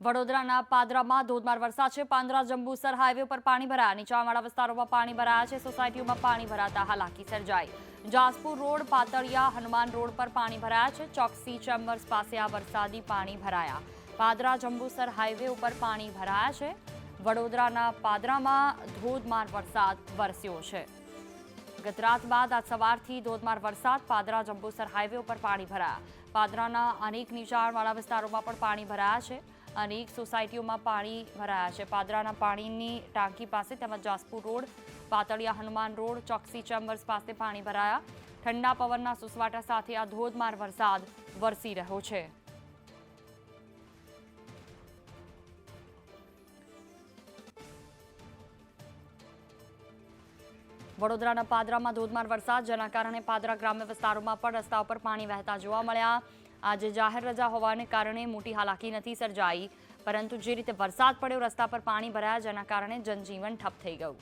વડોદરાના પાદરામાં ધોધમાર વરસાદ છે। પાંદરા જંબુસર હાઈવે પર પાણી ભરાયા। નીચાણવાળા વિસ્તારોમાં પાણી ભરાયા છે। સોસાયટીઓમાં પાણી ભરાતા હાલાકી સર્જાઈ। જાસપુર રોડ, પાતળિયા, હનુમાન રોડ પર પાણી ભરાયા છે। ચોકસી ચેમ્બર્સ પાસે આ વરસાદી પાણી ભરાયા। પાદરા જંબુસર હાઈવે ઉપર પાણી ભરાયા છે। વડોદરાના પાદરામાં ધોધમાર વરસાદ વરસ્યો છે। ગત રાત બાદ આજ સવારથી ધોધમાર વરસાદ। પાદરા જંબુસર હાઈવે ઉપર પાણી ભરાયા। પાદરાના અનેક નીચાણવાળા વિસ્તારોમાં પણ પાણી ભરાયા છે। અનેક સોસાયટીઓમાં પાણી ભરાયા છે। પાદરાના પાણીની ટાંકી પાસે તેમજ Jaspur road, Pataliya, Hanuman road, Choksi chambers પાસે પાણી ભરાયા। ઠંડા પવનના સુસવાટા સાથે આ ધોધમાર વરસાદ વરસી રહ્યો છે। વડોદરાના પાદરામાં ધોધમાર વરસાદ, જેના કારણે પાદરા ગ્રામ્ય વિસ્તારોમાં પણ રસ્તા ઉપર પાણી વહેતા જોવા મળ્યા। આજે જાહેર રજા હોવાને કારણે મોટી હાલાકી નથી સર્જાઈ, પરંતુ જે રીતે વરસાદ પડ્યો, રસ્તા પર પાણી ભરાયા, જેના કારણે જનજીવન ઠપ થઈ ગયું।